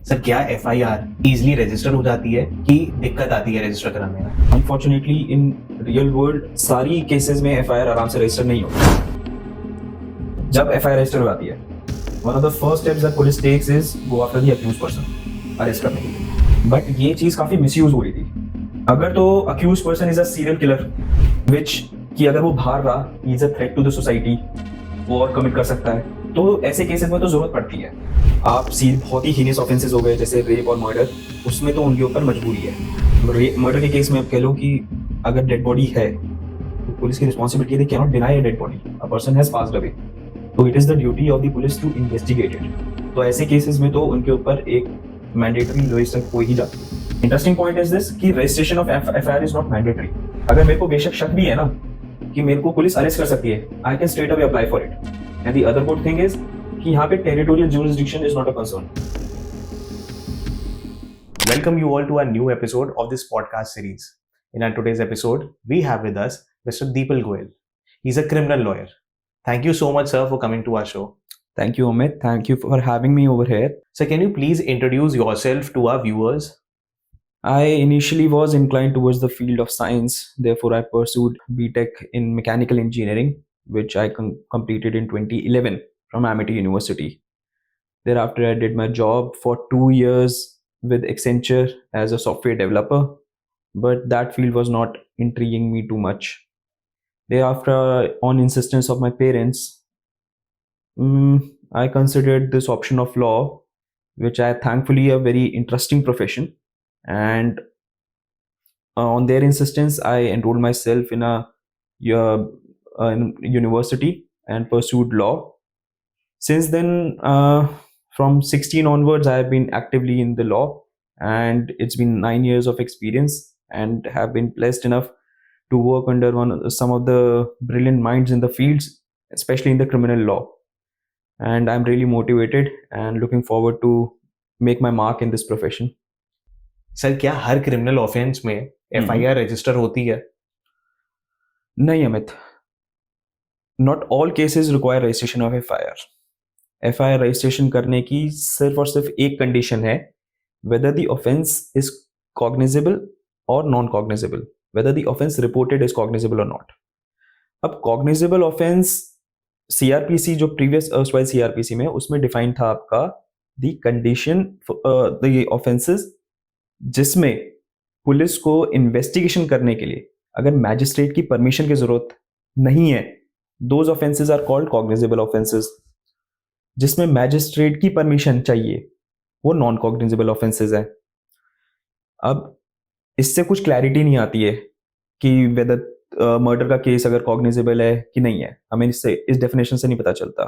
Sir क्या FIR easily register हो जाती है कि दिक्कत आती है रजिस्टर कराने में? अनफॉर्चुनेटली इन रियल वर्ल्ड सारी केसेस में एफआईआर आराम से रजिस्टर नहीं होती। जब एफआईआर रजिस्टर हो जाती है, one of the first steps that police takes is go after the accused person, arrest करने के लिए। बट ये चीज काफी मिसयूज हो रही थी। अगर तो accused person is a serial killer which कि अगर वो बाहर रहा, he is a threat to the society, वो और कमिट कर सकता है, तो ऐसे केसेस में तो जरूरत पड़ती है। आप सी बहुत ही हीनियस ऑफेंसेस हो गए जैसे रेप और मर्डर, उसमें तो उनके ऊपर मजबूरी है। मर्डर के केस में आप कह लो कि अगर डेड बॉडी है तो पुलिस की रिस्पॉन्सिबिलिटी है, they can not deny a dead body, a person has passed away, तो it is the duty of the police to investigate it. तो ऐसे केसेस में तो उनके ऊपर एक मैंडेटरी रजिस्टर हो ही जाती है। इंटरेस्टिंग पॉइंट इज दिस कि registration of FIR is not mandatory. अगर मेरे को बेशक शक भी है ना कि मेरे को पुलिस अरेस्ट कर सकती है, I can straight away apply for it. And the other good thing is कि यहाँ पे territorial jurisdiction is not a concern. Welcome you all to our new episode of this podcast series. In our today's episode, we have with us Mr. Deepal Goyal. He's a criminal lawyer. Thank you so much, sir, for coming to our show. Thank you, Amit. Thank you for having me over here. Sir, can you please introduce yourself to our viewers? I initially was inclined towards the field of science, therefore, I pursued BTech in mechanical engineering, which I completed in 2011 from Amity University. Thereafter, I did my job for 2 years with Accenture as a software developer, but that field was not intriguing me too much. Thereafter, on insistence of my parents, I considered this option of law, which I thankfully a very interesting profession. And on their insistence, I enrolled myself in a university and pursued law. Since then, from 16 onwards, I have been actively in the law, and it's been 9 years of experience, and have been blessed enough to work under some of the brilliant minds in the fields, especially in the criminal law. And I'm really motivated and looking forward to make my mark in this profession. Sir क्या हर criminal offence में FIR register होती है? नहीं Amit, not all cases require registration of FIR registration करने की सिर्फ और सिर्फ एक कंडीशन है, whether the offense is cognizable or non-cognizable, whether the offense reported is cognizable or not. अब cognizable offense CRPC जो previous erstwhile CRPC में उसमें डिफाइन था आपका the condition the offenses जिसमें पुलिस को इन्वेस्टिगेशन करने के लिए अगर मैजिस्ट्रेट की परमिशन की जरूरत नहीं है, those offenses are called cognizable offenses. जिसमें मैजिस्ट्रेट की परमिशन चाहिए वो नॉन कॉग्निजेबल ऑफेंसेस है। अब इससे कुछ क्लैरिटी नहीं आती है कि वेदर मर्डर का केस अगर कॉग्निजेबल है कि नहीं है, हमें इससे इस डेफिनेशन से नहीं पता चलता।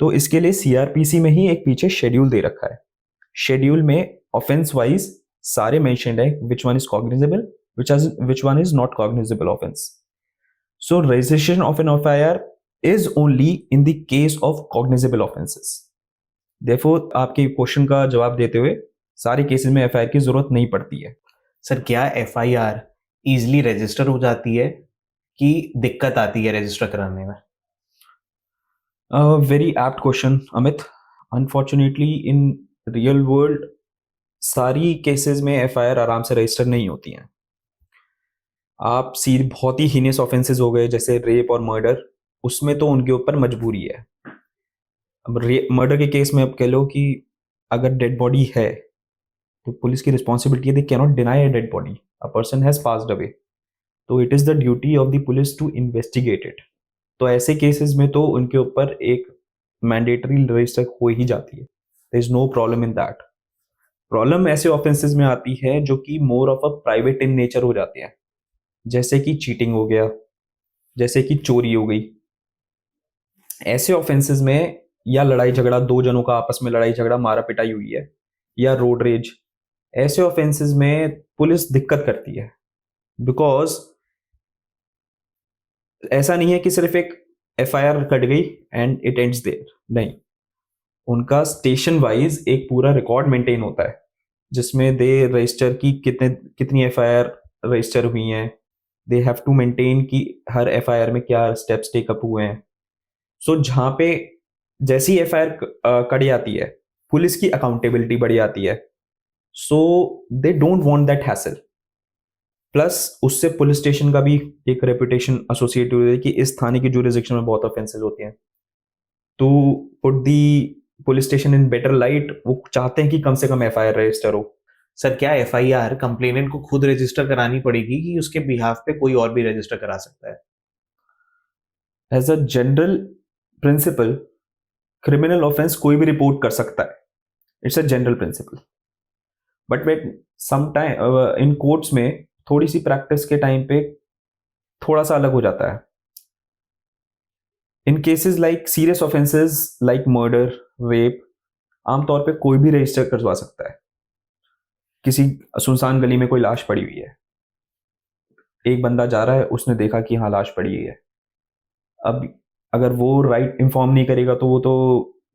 तो इसके लिए सीआरपीसी में ही एक पीछे शेड्यूल दे रखा है। शेड्यूल में ऑफेंस वाइज सारे मेंशन्ड है, which one is cognizable, which one is not cognizable offence. So registration of an FIR is only in the case of cognizable offenses. Therefore, आपके क्वेश्चन का जवाब देते हुए सारे केसेस में एफआईआर की जरूरत नहीं पड़ती है। सर क्या एफआईआर इजीली रजिस्टर हो जाती है कि दिक्कत आती है रजिस्टर कराने में? Very apt question Amit. Unfortunately in real world सारी केसेस में एफआईआर आराम से रजिस्टर नहीं होती हैं। आप सी बहुत ही हीनियस ऑफेंसेस हो गए जैसे रेप और मर्डर, उसमें तो उनके ऊपर मजबूरी है। अब मर्डर के केस में आप कह लो कि अगर डेड बॉडी है तो पुलिस की रिस्पॉन्सिबिलिटी है, they can not deny a dead body, a person has passed away, तो it is the duty of the police to investigate it. तो ऐसे केसेस में तो उनके ऊपर एक मैंडेटरी रजिस्टर हो ही जाती है। There is no problem in that. Problem ऐसे ऑफेंसेस में आती है जो कि more of a private in nature हो जाते हैं, जैसे कि चीटिंग हो गया, जैसे कि चोरी हो गई। ऐसे ऑफेंसेस में या लड़ाई झगड़ा, दो जनों का आपस में लड़ाई झगड़ा मारा पिटाई हुई है, या रोड रेज, ऐसे ऑफेंसेस में पुलिस दिक्कत करती है। बिकॉज ऐसा नहीं है कि सिर्फ एक एफआईआर कट गई एंड इट एंड्स देयर, नहीं, उनका स्टेशन वाइज एक पूरा रिकॉर्ड मेंटेन होता है जिसमें दे रजिस्टर की कितनी एफआईआर रजिस्टर हुई हैं, दे हैव टू मेंटेन कि हर एफआईआर में क्या स्टेप्स टेकअप हुए हैं। सो जहाँ पे जैसी एफआईआर कट जाती है पुलिस की अकाउंटेबिलिटी बढ़ जाती है. So they don't want that hassle. Plus उससे पुलिस स्टेशन का भी एक रेपुटेशन एसोसिएट हुई है कि इस थाने की जुरिसडिक्शन में बहुत ऑफेंसेस होते हैं. To put the police station in better light, वो चाहते हैं कि कम से कम एफआईआर रजिस्टर हो. सर क्या एफआईआर कंप्लेनेंट को खुद रजिस्टर करानी पड़ेगी कि उसके बिहाफ पे कोई और भी रजिस्टर करा सकता है? As a general principle, criminal offence कोई भी रिपोर्ट कर सकता है. It's a general principle. But way some time in courts में थोड़ी सी प्रैक्टिस के टाइम पे थोड़ा सा अलग हो जाता है. In cases like serious offences like murder, rape, आमतौर पे कोई भी रजिस्टर करवा सकता है. किसी सुनसान गली में कोई लाश पड़ी हुई है, एक बंदा जा रहा है, उसने देखा कि हाँ लाश पड़ी हुई है. अब अगर वो राइट इन्फॉर्म नहीं करेगा तो वो तो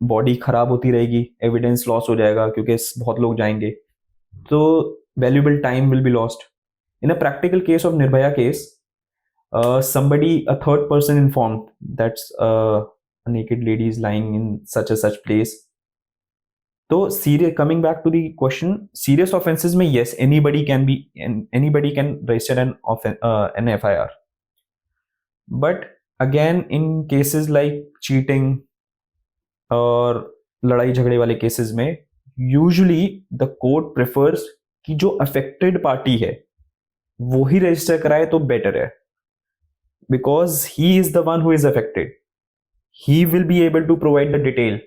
बॉडी खराब होती रहेगी, एविडेंस लॉस हो जाएगा क्योंकि बहुत लोग जाएंगे, तो valuable time will be lost. In a practical case of Nirbhaya case, somebody, a third person informed that a naked lady is lying in such a such place. So serious, coming back to the question, serious offenses में yes, anybody can register an FIR. But again, in cases like cheating और लड़ाई झगड़े वाले cases में usually the court prefers कि जो affected party है वो ही रजिस्टर कराए तो बेटर है. Because he is the one who is affected, he will be able to provide the detail,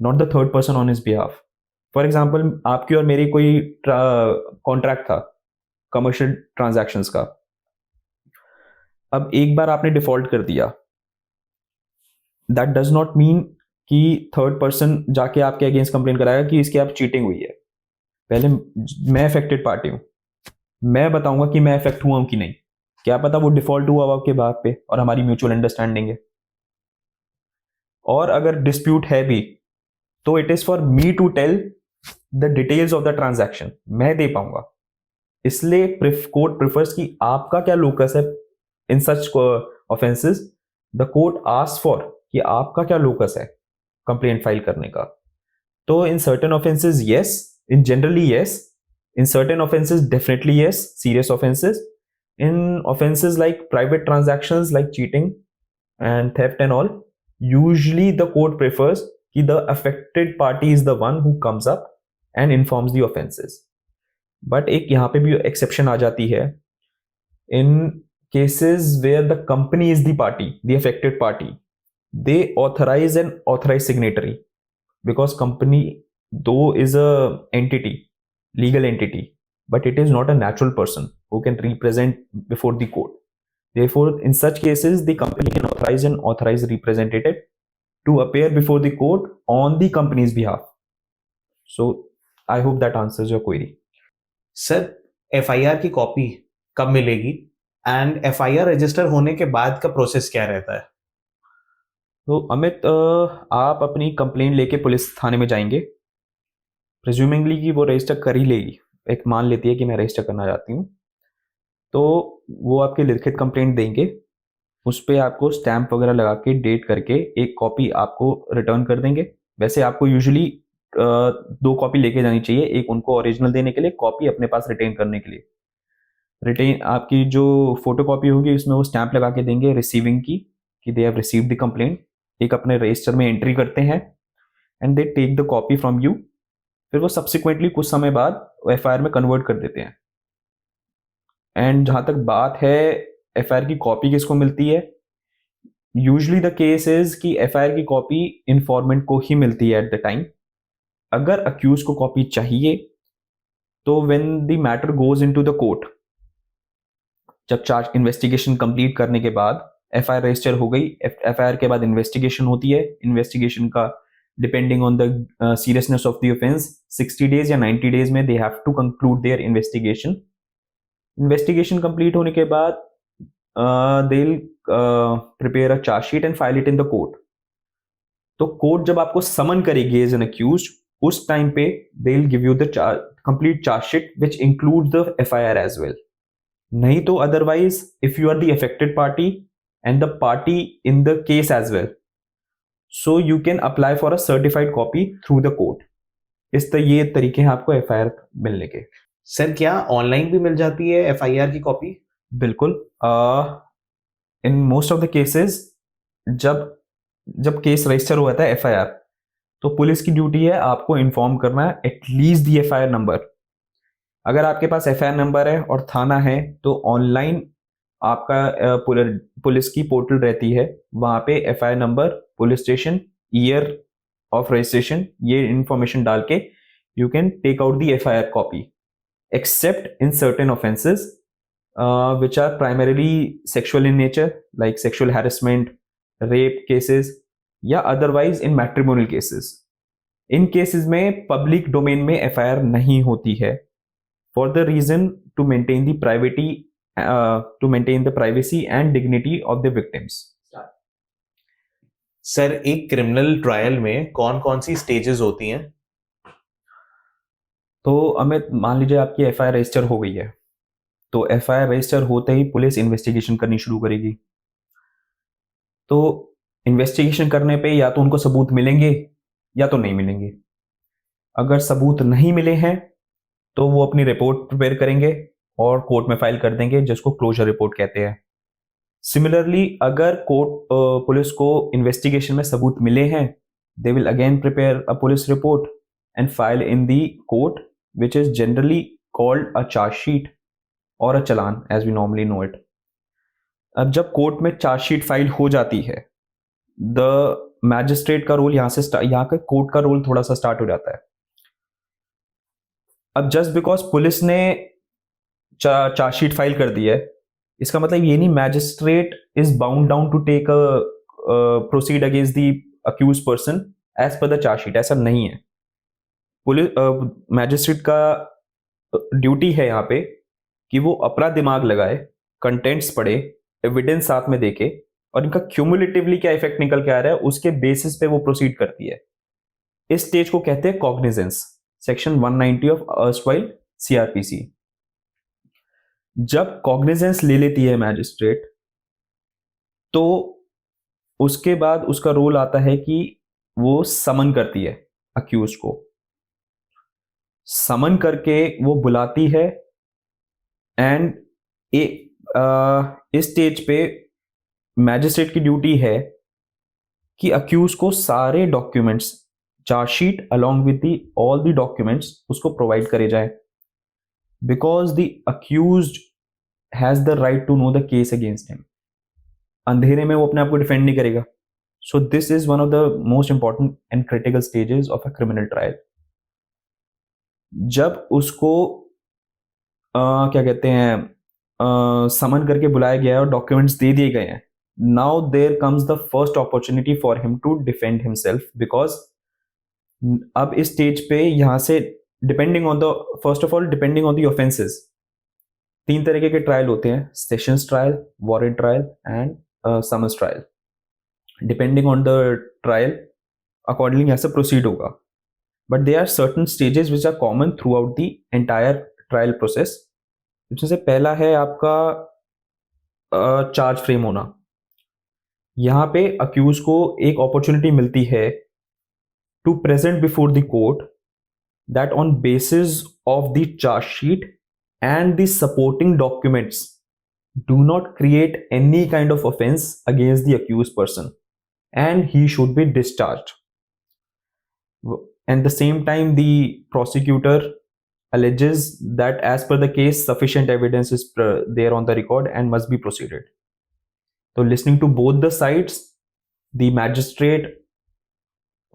not the third person on his behalf. For example, आपकी और मेरी कोई कॉन्ट्रैक्ट था कमर्शियल ट्रांजैक्शंस का. अब एक बार आपने डिफॉल्ट कर दिया, दैट डज नॉट मीन कि थर्ड पर्सन जाके आपके अगेंस्ट कंप्लेन कराएगा कि इसकी आप चीटिंग हुई है. पहले मैं अफेक्टेड पार्टी हूं, मैं बताऊंगा कि मैं अफेक्ट हुआ हूं कि नहीं. क्या पता वो डिफॉल्ट हुआ आपके बात पे और हमारी म्यूचुअल अंडरस्टैंडिंग है. और अगर डिस्प्यूट है भी तो it is for me to tell the details of the transaction, मैं दे पाऊंगा. इसलिए कोर्ट प्रिफर्स कि आपका क्या लोकस है in such offences. The court ask for कि आपका क्या लोकस है कंप्लेंट फाइल करने का. तो इन certain offences yes, in generally yes, in certain offences definitely yes, serious offences. In offenses like private transactions like cheating and theft and all, usually the court prefers कि the affected party is the one who comes up and informs the offenses. But एक यहाँ पे भी exception आ जाती है. In cases where the company is the party, the affected party, they authorize an authorized signatory, because company though is a entity, legal entity, but it is not a natural person who can represent before the court. Therefore, in such cases, the company can authorize an authorized representative to appear before the court on the company's behalf. So, I hope that answers your query. Sir FIR की copy कब मिलेगी and FIR register होने के बाद का process क्या रहता है? तो अमित, आप अपनी कंप्लेंट लेके पुलिस थाने में जाएंगे, प्रिज्यूमिंगली कि वो रजिस्टर कर ही लेगी. एक मान लेती है कि मैं रजिस्टर करना चाहती हूँ, तो वो आपके लिखित कंप्लेंट देंगे, उस पर आपको स्टैंप वगैरह लगा के डेट करके एक कॉपी आपको रिटर्न कर देंगे. वैसे आपको यूजुअली 2 कॉपी लेके जानी चाहिए, एक उनको ओरिजिनल देने के लिए, कॉपी अपने पास रिटेन करने के लिए. रिटेन आपकी जो फोटो कॉपी होगी उसमें वो स्टैंप लगा के देंगे रिसीविंग की, कि they have received the complaint. एक अपने रजिस्टर में एंट्री करते हैं and they take the copy from you. फिर वो सब्सिक्वेंटली कुछ समय बाद एफआईआर में कन्वर्ट कर देते हैं. एंड जहां तक बात है एफआईआर की कॉपी किसको मिलती है, यूजुअली द केस इज कि एफआईआर की कॉपी इन्फॉर्मेंट को ही मिलती है एट द टाइम. अगर अक्यूज को कॉपी चाहिए तो when the matter goes into the court, जब चार्ज इन्वेस्टिगेशन कंप्लीट करने के बाद एफआईआर रजिस्टर हो गई, एफआईआर के बाद इन्वेस्टिगेशन होती है. इन्वेस्टिगेशन का depending on the seriousness of the offence 60 days या 90 डेज में they have to conclude their investigation. Investigation complete होने के बाद they will prepare a chargesheet and file it in the court. तो कोर्ट जब आपको समन करेगी एज एन अक्यूज्ड, उस टाइम पे they will give you the complete chargesheet which include the FIR as well. नहीं तो otherwise if you are the affected party and the party in the case as well, so you can apply for a certified copy through the court. ये तरीके हैं आपको FIR मिलने के। Sir क्या online भी मिल जाती है एफआईआर की कॉपी? बिल्कुल। In most of the cases जब जब केस रजिस्टर हुआ था एफआईआर, तो पुलिस की ड्यूटी है आपको इन्फॉर्म करना है एटलीस्ट दी एफआईआर नंबर। अगर आपके पास एफआईआर नंबर है और थाना है तो ऑनलाइन आपका पुलिस की पोर्टल रहती है, वहां पे FIR number, police station, year of registration, ये इंफॉर्मेशन डाल के you can take out the FIR copy, except in certain offences which are primarily sexual in nature, like sexual harassment, rape cases, या otherwise in matrimonial cases. इन cases में public domain में FIR नहीं होती है, for the reason to maintain the privacy and dignity of the victims. Sir एक criminal trial में कौन कौन सी स्टेजेस होती हैं? तो अमित, मान लीजिए आपकी एफआईआर रजिस्टर हो गई है, तो एफआईआर रजिस्टर होते ही पुलिस इन्वेस्टिगेशन करनी शुरू करेगी। तो इन्वेस्टिगेशन करने पे या तो उनको सबूत मिलेंगे या तो नहीं मिलेंगे। अगर सबूत नहीं मिले हैं तो वो अपनी रिपोर्ट प्रिपेयर करेंगे और कोर्ट में फाइल कर देंगे, जिसको क्लोजर रिपोर्ट कहते हैं। सिमिलरली अगर पुलिस को इन्वेस्टिगेशन में सबूत मिले हैं, they will again prepare a police report and file in the court, which is generally called a chargesheet और a challan as we normally know it. अब जब कोर्ट में चार्जशीट फाइल हो जाती है, द मैजिस्ट्रेट का रोल यहाँ का कोर्ट का रोल थोड़ा सा स्टार्ट हो जाता है। अब जस्ट बिकॉज पुलिस ने चार्जशीट फाइल कर दी है, इसका मतलब ये नहीं magistrate is bound down to take proceed against the accused person as per the chargesheet. ऐसा नहीं है। पुलिस मैजिस्ट्रेट का ड्यूटी है यहाँ पे कि वो अपना दिमाग लगाए, कंटेंट्स पढ़े, एविडेंस साथ में देखे और इनका क्यूमुलेटिवली क्या इफेक्ट निकल के आ रहा है उसके बेसिस पे वो प्रोसीड करती है। इस स्टेज को कहते हैं cognizance, section 190 of erstwhile CrPC. जब कॉग्निजेंस ले लेती है मैजिस्ट्रेट, तो उसके बाद उसका रोल आता है कि वो समन करती है अक्यूज को। समन करके वो बुलाती है एंड इस स्टेज पे मैजिस्ट्रेट की ड्यूटी है कि अक्यूज को सारे documents, chargesheet along with the all the documents उसको प्रोवाइड करे जाए, because the accused has the right to know the case against him. अंधेरे में वो अपने आप को डिफेंड नहीं करेगा। So this is one of the most important and critical stages of a criminal trial. जब उसको क्या कहते हैं, समन करके बुलाया गया है और डॉक्यूमेंट्स दे दिए गए हैं, now there comes the first opportunity for him to defend himself, because अब इस स्टेज पे यहां से depending on the first of all depending on the offences, 3 तरीके के ट्रायल होते हैं, sessions trial, warrant trial and summons trial. Depending on the trial accordingly यहाँ से प्रोसीड होगा, but there are certain stages which are common throughout the entire trial process. इसमें से पहला है आपका चार्ज फ्रेम होना। यहाँ पे अक्यूज को एक अपॉर्चुनिटी मिलती है to present before the court that on basis of the chargesheet and the supporting documents do not create any kind of offense against the accused person and he should be discharged. And the same time the prosecutor alleges that as per the case sufficient evidence is there on the record and must be proceeded. So listening to both the sides, the magistrate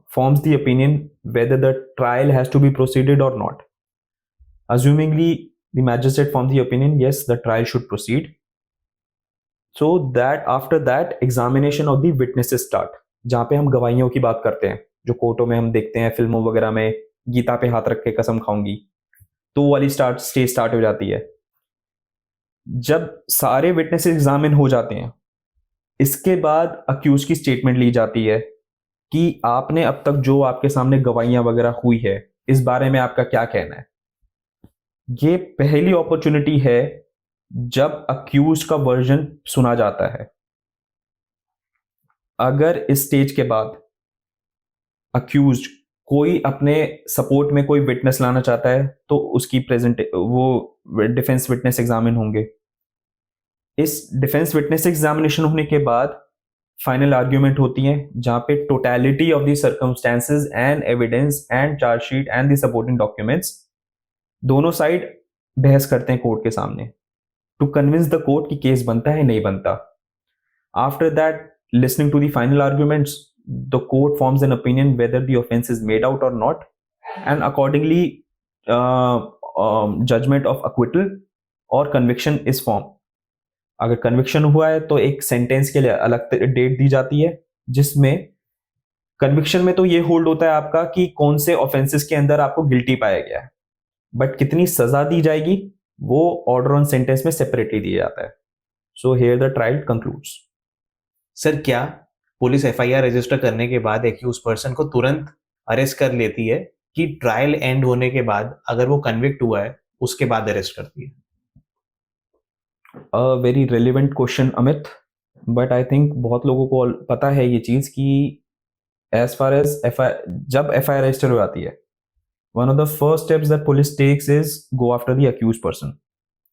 forms the opinion whether the trial has to be proceeded or not. Assumingly the magistrate formed the opinion, yes, the trial should proceed. So that after that examination of the witnesses start, जहाँ पे हम गवाहियों की बात करते हैं, जो कोर्टों में हम देखते हैं, फिल्मों वगैरह में गीता पे हाथ रख के कसम खाऊंगी, तो वो वाली स्टेज स्टार्ट हो जाती है। जब सारे विटनेसेस एग्जामिन हो जाते हैं, इसके बाद अक्यूज की स्टेटमेंट ली जाती है कि आपने अब तक जो आपके सामने गवाहियां वगैरह हुई है, इस बारे में आपका क्या कहना है। ये पहली अपॉर्चुनिटी है जब अक्यूज का वर्जन सुना जाता है। अगर इस स्टेज के बाद अक्यूज्ड कोई अपने सपोर्ट में कोई विटनेस लाना चाहता है तो उसकी प्रेजेंट वो डिफेंस विटनेस एग्जामिन होंगे। इस डिफेंस विटनेस एग्जामिनेशन होने के बाद फाइनल आर्ग्यूमेंट होती है जहां पे totality of the circumstances and evidence and chargesheet and the supporting documents दोनों साइड बहस करते हैं कोर्ट के सामने टू कन्विंस द कोर्ट कि केस बनता है नहीं बनता। After that, listening to the final arguments, the court forms an opinion whether the offense is made out or not, and accordingly judgment of acquittal or conviction is formed. अगर conviction हुआ है तो एक sentence के लिए अलग date दी जाती है, जिसमें कन्विक्शन में तो ये होल्ड होता है आपका कि कौन से ऑफेंसेस के अंदर आपको गिल्टी पाया गया है, बट कितनी सजा दी जाएगी वो ऑर्डर ऑन सेंटेंस में सेपरेटली दिया जाता है। So here the trial concludes. Sir, क्या पुलिस एफआईआर रजिस्टर करने के बाद एक्यूज पर्सन को तुरंत अरेस्ट कर लेती है कि ट्रायल एंड होने के बाद अगर वो कन्विक्ट हुआ है उसके बाद अरेस्ट करती है? A very relevant question Amit, but I think बहुत लोगों को पता है ये चीज कि एज फार एज जब एफआईआर रजिस्टर हो जाती है, one of the first steps that police takes is go after the accused person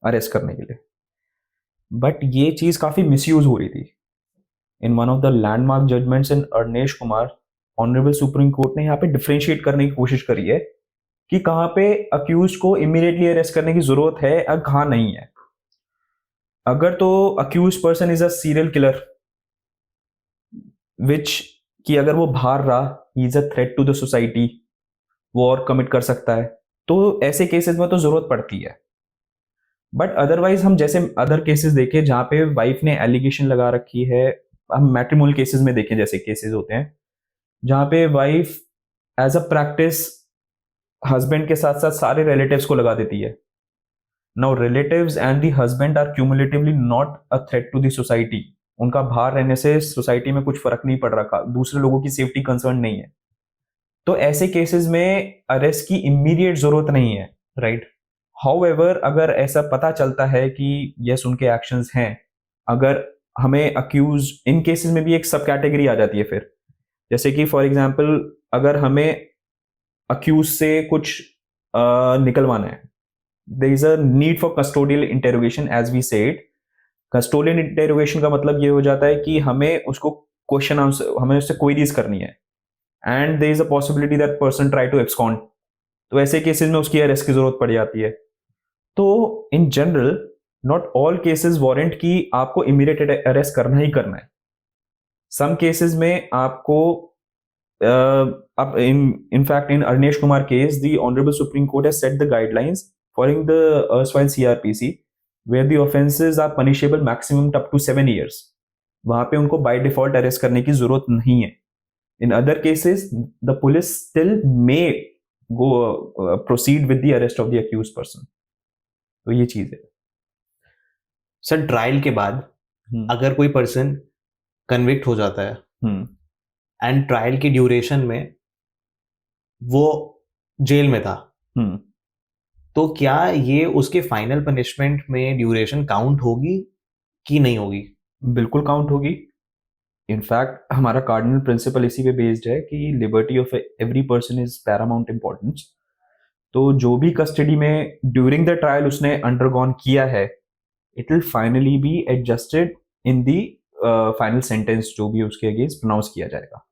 arrest करने के लिए। बट ये चीज काफी मिसयूज हो रही थी। In one of the landmark judgments in Arnesh Kumar, honourable supreme court ने यहाँ पे डिफरेंशिएट करने की कोशिश करी है कि कहाँ पे अक्यूज को इमीडिएटली अरेस्ट करने की जरूरत है और कहाँ नहीं है। अगर तो accused person is a serial killer which कि अगर वो बाहर रहा, he is a threat to the society, वो और कमिट कर सकता है, तो ऐसे केसेस में तो जरूरत पड़ती है। बट अदरवाइज हम जैसे अदर केसेस देखे जहाँ पे वाइफ ने एलिगेशन लगा रखी है, हम मैट्रिमोनियल केसेस में देखें जैसे केसेस होते हैं जहाँ पे wife as a practice husband के साथ साथ सारे रिलेटिव्स को लगा देती है। Now relatives and the husband are cumulatively not a threat to the society. उनका बाहर रहने से सोसाइटी में कुछ फर्क नहीं पड़ रहा, दूसरे लोगों की सेफ्टी कंसर्न नहीं है, तो ऐसे केसेस में अरेस्ट की इमीडिएट जरूरत नहीं है, राइट। हाउएवर अगर ऐसा पता चलता है कि यस उनके एक्शंस हैं, अगर हमें अक्यूज इन केसेस में भी एक सब कैटेगरी आ जाती है फिर, जैसे कि फॉर एग्जांपल अगर हमें अक्यूज से कुछ निकलवाना है, there is a need for custodial interrogation as we said. Custodial interrogation का मतलब ये हो जाता है कि हमें उसको क्वेश्चन आंसर, हमें उससे क्वेरीज करनी है and there is a possibility that person try to abscond, तो ऐसे केसेस में उसकी अरेस्ट की जरूरत पड़ जाती है। तो in general not all cases warrant कि आपको इमीडिएट अरेस्ट करना ही करना है। सम केसेस में आपको in fact in Arnesh Kumar case, the Honorable Supreme Court has set the guidelines following the erstwhile CRPC where the offenses are punishable maximum up to 7 years. वहां पे उनको by default arrest करने की जरूरत नहीं है। In other cases, the police still may go proceed with the arrest of the accused person. तो ये चीज है। सर, ट्रायल के बाद अगर कोई पर्सन कन्विक्ट हो जाता है एंड ट्रायल की ड्यूरेशन में वो जेल में था, तो क्या ये उसके फाइनल पनिशमेंट में ड्यूरेशन काउंट होगी कि नहीं होगी? बिल्कुल काउंट होगी। इनफैक्ट हमारा कार्डिनल प्रिंसिपल इसी पे बेस्ड है कि liberty of every person is Paramount importance. तो जो भी कस्टडी में ड्यूरिंग द ट्रायल उसने अंडरगॉन किया है, it will finally be adjusted in the final sentence जो भी उसके अगेंस्ट प्रोनाउंस किया जाएगा।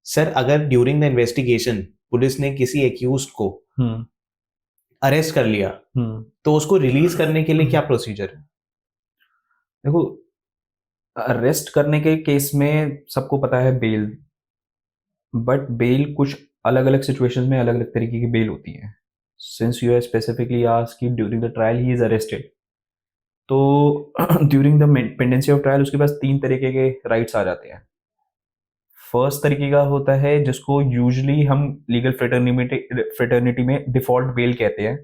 सर, अगर ड्यूरिंग द इन्वेस्टिगेशन पुलिस ने किसी एक्यूज्ड को अरेस्ट कर लिया, तो उसको रिलीज करने के लिए क्या प्रोसीजर है? देखो, अरेस्ट करने के केस में सबको पता है बेल, बट बेल कुछ अलग अलग सिचुएशंस में अलग अलग तरीके की बेल होती है। Since you have specifically asked कि during the trial he is arrested, तो during the pendency of trial उसके पास 3 तरीके के राइट्स आ जाते हैं। फर्स्ट तरीके का होता है जिसको यूजुअली हम लीगल फ्रेटर्निटी में डिफॉल्ट बेल कहते हैं।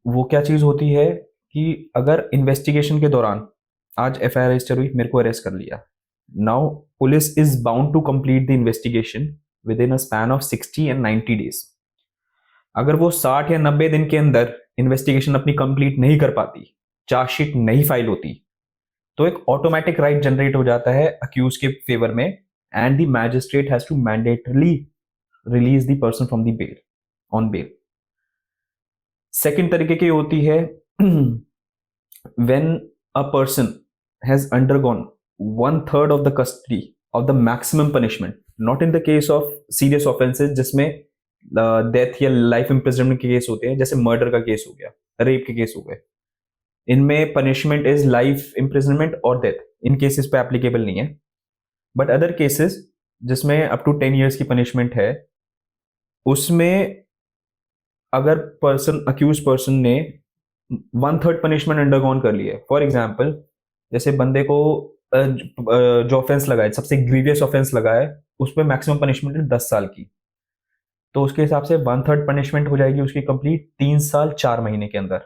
वो क्या चीज होती है कि अगर इन्वेस्टिगेशन के दौरान आज एफआईआर रजिस्टर हुई, मेरे को अरेस्ट कर लिया, now police is bound to complete the investigation within a span of 60 and 90 days. अगर वो 60 या 90 दिन के अंदर इन्वेस्टिगेशन अपनी कंप्लीट नहीं कर पाती, चार्जशीट नहीं फाइल होती, तो एक ऑटोमेटिक राइट जनरेट हो जाता है अक्यूज के फेवर में and the magistrate has to mandatorily release the person from the bail on bail. Second तरीके की होती है when a person has undergone 1/3 of the custody of the maximum punishment, not in the case of serious offenses जिसमें death या life imprisonment के case होते हैं, जैसे मर्डर का केस हो गया, रेप के केस हो गए, इनमें पनिशमेंट इज लाइफ इम्प्रिजनमेंट और डेथ, इन केसेस पे एप्लीकेबल नहीं है. बट अदर केसेस जिसमें अप टू 10 years की पनिशमेंट है, उसमें अगर अक्यूज पर्सन ने 1/3 पनिशमेंट अंडरगॉन कर ली है, फॉर एग्जाम्पल जैसे बंदे को जो ऑफेंस लगा है, सबसे ग्रीवियस ऑफेंस लगा है, उसमें मैक्सिमम पनिशमेंट है 10 साल की, तो उसके हिसाब से 1/3 पनिशमेंट हो जाएगी उसकी कंप्लीट 3 साल 4 महीने के अंदर.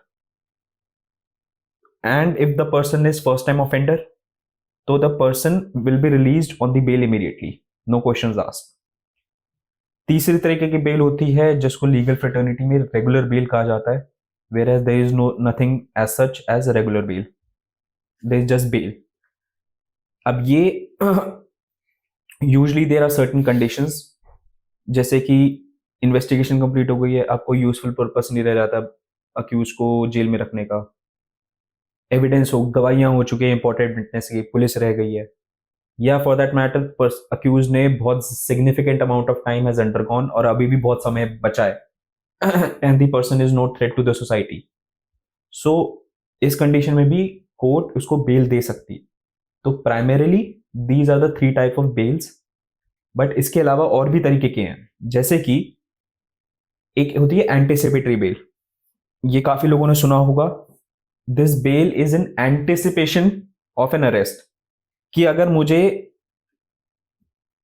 And if the person is first time offender, तो the person will be released on the bail immediately, no questions asked. तीसरी तरीके की बेल होती है जिसको लीगल फ्रेटर्निटी में रेगुलर बेल कहा जाता है, whereas there is nothing as such as a regular bail, there is just bail. अब ये usually there are certain conditions, जैसे कि इन्वेस्टिगेशन कंप्लीट हो गई है, अब कोई यूजफुल पर्पस नहीं रह जाता अक्यूज को जेल में रखने का, एविडेंस हो, गवाहियां हो चुकी है, इंपॉर्टेंट विटनेस की, पुलिस रह गई है, या फॉर दैट मैटर अक्यूज ने बहुत significant amount of time has undergone और अभी भी बहुत समय बचा है, and the person is no threat to the society. So इस कंडीशन में भी कोर्ट उसको बेल दे सकती है. तो primarily these are the 3 type of bails. बट इसके अलावा और भी तरीके के हैं, जैसे कि एक होती है एंटिसिपेटरी बेल. ये काफी लोगों ने सुना होगा. This bail is in anticipation of an arrest, कि अगर मुझे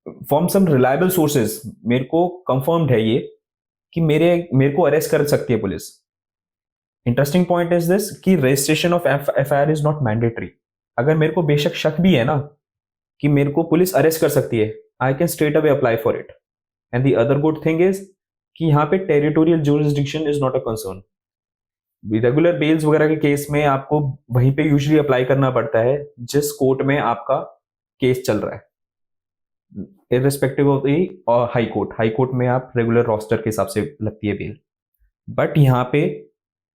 फ्रॉम सम रिलायबल सोर्सेज मेरे को कंफर्म्ड है ये कि मेरे को अरेस्ट कर सकती है police. Interesting point is this कि registration of FIR is not mandatory. अगर मेरे को बेशक शक भी है ना कि मेरे को पुलिस अरेस्ट कर सकती है, I can straight away apply for it. And the other good thing is कि यहाँ पे territorial jurisdiction is not a concern. Regular bails वगैरह के केस में आपको वहीं पे यूजुअली अप्लाई करना पड़ता है जिस कोर्ट में आपका केस चल रहा है, irrespective of the high court में आप रेगुलर रोस्टर के हिसाब से लगती है बेल. बट यहाँ पे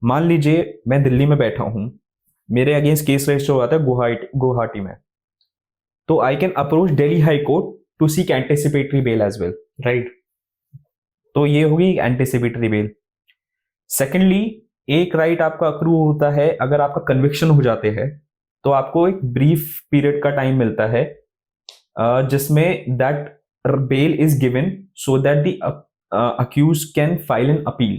मान लीजिए मैं दिल्ली में बैठा हूं, मेरे अगेंस्ट केस रजिस्टर हो जाता है गुवाहाटी में, तो I can approach Delhi high court to seek anticipatory bail as well, right. तो ये होगी एंटिसिपेटरी बेल. सेकेंडली, एक राइट आपका अक्रू होता है अगर आपका कन्विक्शन हो जाते हैं, तो आपको एक ब्रीफ पीरियड का टाइम मिलता है जिसमें that bail is given so that the accused can file an appeal.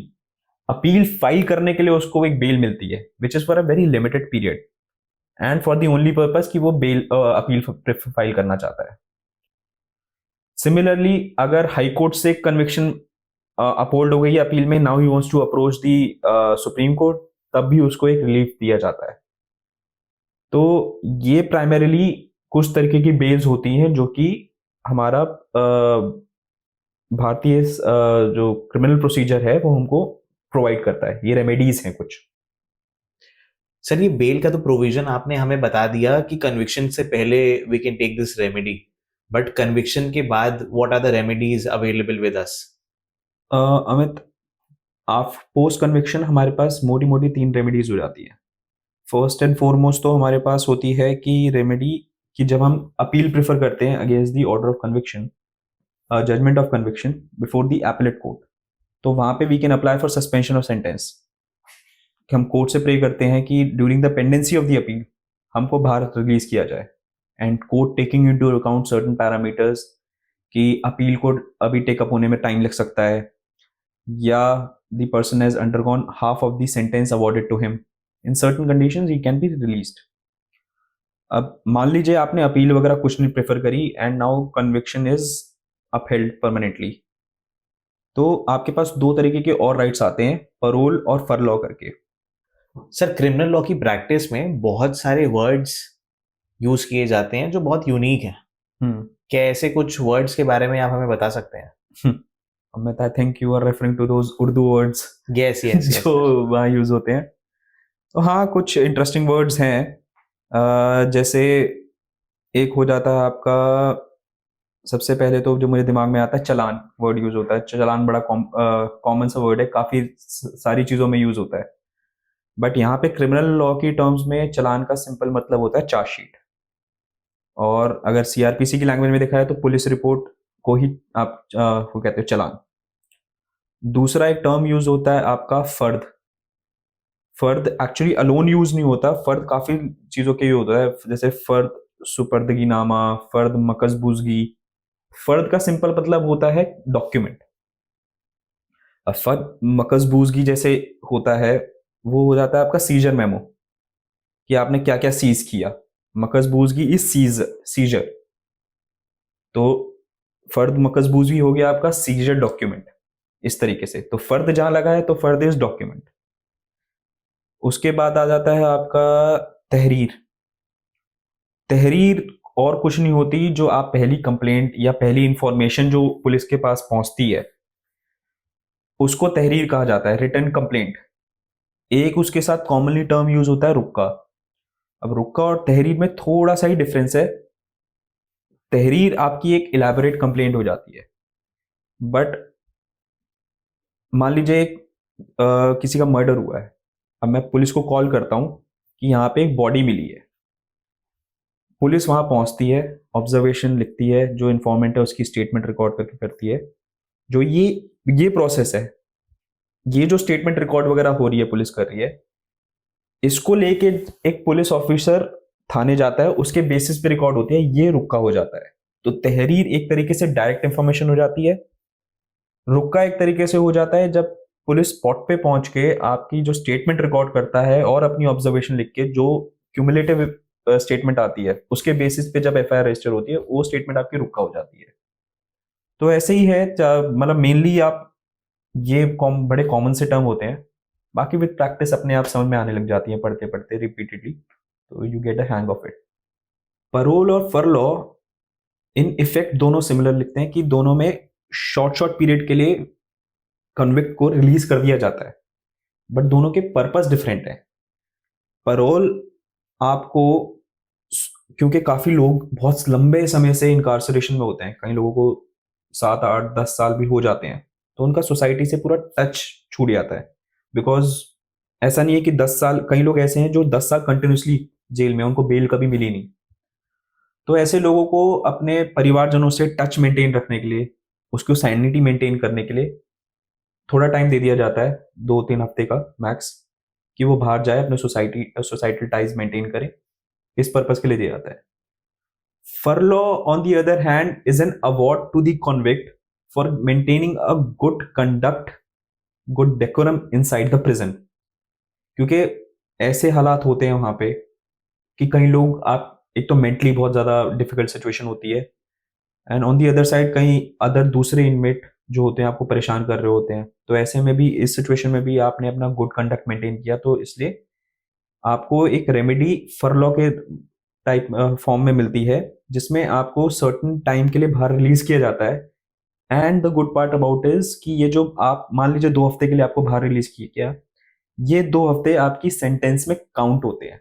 Appeal file करने के लिए उसको एक बेल मिलती है which is for a very limited period and for the only purpose कि वो बेल अपील फाइल करना चाहता है. सिमिलरली, अगर हाई कोर्ट से कन्विक्शन अपहोल्ड हो गई अपील में, now he wants to approach the supreme court, तब भी उसको एक रिलीफ दिया जाता है. तो ये प्राइमरीली कुछ तरीके की बेल्स होती हैं जो कि हमारा भारतीय जो क्रिमिनल प्रोसीजर है वो हमको प्रोवाइड करता है. ये रेमेडीज हैं कुछ. सर, ये बेल का तो प्रोविजन आपने हमें बता दिया कि कन्विक्शन से पहले we can take this remedy, but conviction के बाद what are the remedies available with us? Amit, आप पोस्ट कन्विक्शन हमारे पास मोटी मोटी 3 रेमेडीज हो जाती है. फर्स्ट एंड फॉरमोस्ट तो हमारे पास होती है कि रेमेडी कि जब हम अपील प्रेफर करते हैं against the order of conviction, judgment of conviction before the appellate court, तो वहां पे we can apply for suspension of sentence. कि हम कोर्ट से प्रे करते हैं कि during the pendency of the appeal हमको बाहर रिलीज किया जाए, and court taking into account certain parameters कि अपील को अभी टेकअप होने में टाइम लग सकता है, या the person has undergone half of the sentence awarded to him, in certain conditions he can be released. अब मान लीजिए आपने अपील वगैरह कुछ नहीं प्रेफर करी and now conviction is upheld permanently, तो आपके पास 2 तरीके के और राइट्स आते हैं, परोल और फरलॉ करके. सर, क्रिमिनल लॉ की प्रैक्टिस में बहुत सारे वर्ड्स यूज किए जाते हैं जो बहुत यूनिक हैं. क्या ऐसे कुछ वर्ड्स के बारे में आप हमें बता सकते हैं? Amit, I think you are referring to those Urdu words yes जो वहाँ यूज होते हैं. तो हाँ, कुछ इंटरेस्टिंग वर्ड्स हैं. जैसे एक हो जाता है आपका सबसे पहले तो जो मुझे दिमाग में आता है चालान वर्ड यूज होता है। चालान बड़ा कॉमन सा वर्ड है, काफी सारी चीजों में यूज होता है, बट यहाँ पे क्रिमिनल लॉ की टर्म्स में चालान का सिंपल मतलब होता है चार्जशीट। और अगर सीआरपीसी की लैंग्वेज में देखा है तो पुलिस रिपोर्ट को ही आप वो कहते हो चालान। दूसरा एक टर्म यूज होता है आपका फर्द। फर्द एक्चुअली अलोन यूज नहीं होता, फर्द काफी चीजों के यूज होता है, जैसे फर्द सुपर्दगी नामा, फर्द मकसबूजगी। फर्द का सिंपल मतलब होता है डॉक्यूमेंट। फर्द मकसबूजगी जैसे होता है, वो हो जाता है आपका सीजर मेमो, कि आपने क्या क्या सीज किया। मकसबूजगी इज सीजर। तो फर्द मकसबूजगी हो गया आपका सीजर डॉक्यूमेंट, इस तरीके से। तो फर्द जहां लगा है तो फर्द इज डॉक्यूमेंट। उसके बाद आ जाता है आपका तहरीर। तहरीर और कुछ नहीं होती, जो आप पहली कंप्लेंट या पहली इंफॉर्मेशन जो पुलिस के पास पहुंचती है उसको तहरीर कहा जाता है, रिटन कंप्लेंट। एक उसके साथ कॉमनली टर्म यूज होता है रुक्का। अब रुक्का और तहरीर में थोड़ा सा ही डिफरेंस है। तहरीर आपकी एक इलैबोरेट कंप्लेंट हो जाती है, बट मान लीजिए एक किसी का मर्डर हुआ है। अब मैं पुलिस को कॉल करता हूं कि यहाँ पे एक बॉडी मिली है। पुलिस वहां पहुंचती है, ऑब्जर्वेशन लिखती है, जो इन्फॉर्मेंट है उसकी स्टेटमेंट रिकॉर्ड करके करती है। जो ये प्रोसेस है, ये जो स्टेटमेंट रिकॉर्ड वगैरह हो रही है पुलिस कर रही है, इसको लेके एक पुलिस ऑफिसर थाने जाता है, उसके बेसिस पे रिकॉर्ड होती है, ये रुक्का हो जाता है। तो तहरीर एक तरीके से डायरेक्ट इंफॉर्मेशन हो जाती है। रुक्का एक तरीके से हो जाता है जब पुलिस स्पॉट पे पहुंच के आपकी जो स्टेटमेंट रिकॉर्ड करता है और अपनी ऑब्जर्वेशन लिख के जो क्यूमुलेटिव स्टेटमेंट आती है उसके बेसिस पे जब एफआईआर रजिस्टर होती है, वो स्टेटमेंट आपकी रुक्का हो जाती है। तो ऐसे ही है, मतलब मेनली आप ये बड़े कॉमन से टर्म होते हैं। बाकी विद प्रैक्टिस अपने आप समझ में आने लग जाती है, पढ़ते पढ़ते रिपीटेडली, तो you get a hang of it. Parole और फरलॉ इन इफेक्ट दोनों सिमिलर लिखते हैं, कि दोनों में शॉर्ट पीरियड के लिए कन्विक्ट को रिलीज कर दिया जाता है, बट दोनों के पर्पस डिफरेंट है। परोल आपको, क्योंकि काफी लोग बहुत लंबे समय से इनकार्सरेशन में होते हैं, कई लोगों को 7 8 10 साल भी हो जाते हैं, तो उनका सोसाइटी से पूरा टच छूट जाता है। बिकॉज ऐसा नहीं है कि 10 साल, कई लोग ऐसे हैं जो 10 साल कंटिन्यूसली जेल में, उनको बेल कभी मिली नहीं। तो ऐसे लोगों को अपने परिवारजनों से टच मेंटेन रखने के लिए, उसको सैनिटी मेंटेन करने के लिए थोड़ा टाइम दे दिया जाता है, 2-3 हफ्ते का मैक्स, कि वो बाहर जाए, अपने सोसाइटल टाइज मेंटेन करे। इस पर्पस के लिए दिया जाता है। Furlough on the other hand is an award to the convict for maintaining a good conduct, good decorum inside the prison. क्योंकि ऐसे हालात होते हैं वहां पे कि कई लोग, आप एक तो मेंटली बहुत ज्यादा डिफिकल्ट सिचुएशन होती है, and on the other side कहीं अदर दूसरे इनमेट जो होते हैं आपको परेशान कर रहे होते हैं। तो ऐसे में भी, इस सिचुएशन में भी आपने अपना गुड कंडक्ट मेंटेन किया, तो इसलिए आपको एक रेमेडी फरलॉ के टाइप फॉर्म में मिलती है, जिसमें आपको सर्टेन टाइम के लिए बाहर रिलीज किया जाता है। And the good part about is कि ये जो आप मान लीजिए 2 हफ्ते के लिए आपको बाहर रिलीज किया, ये 2 हफ्ते आपकी सेंटेंस में काउंट होते हैं।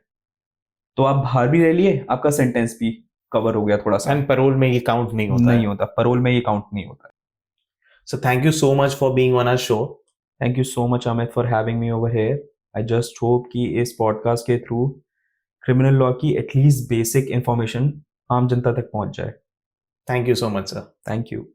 तो आप बाहर भी रह लिए, आपका सेंटेंस भी कवर हो गया थोड़ा सा। एंड पैरोल में ये काउंट नहीं होता नहीं होता, पैरोल में ये काउंट नहीं होता। So thank you so much for being on our show. Thank you so much Amit for having me over here. I just hope कि इस पॉडकास्ट के थ्रू क्रिमिनल लॉ की एटलीस्ट बेसिक इंफॉर्मेशन आम जनता तक पहुंच जाए। Thank you so much, sir. Thank you.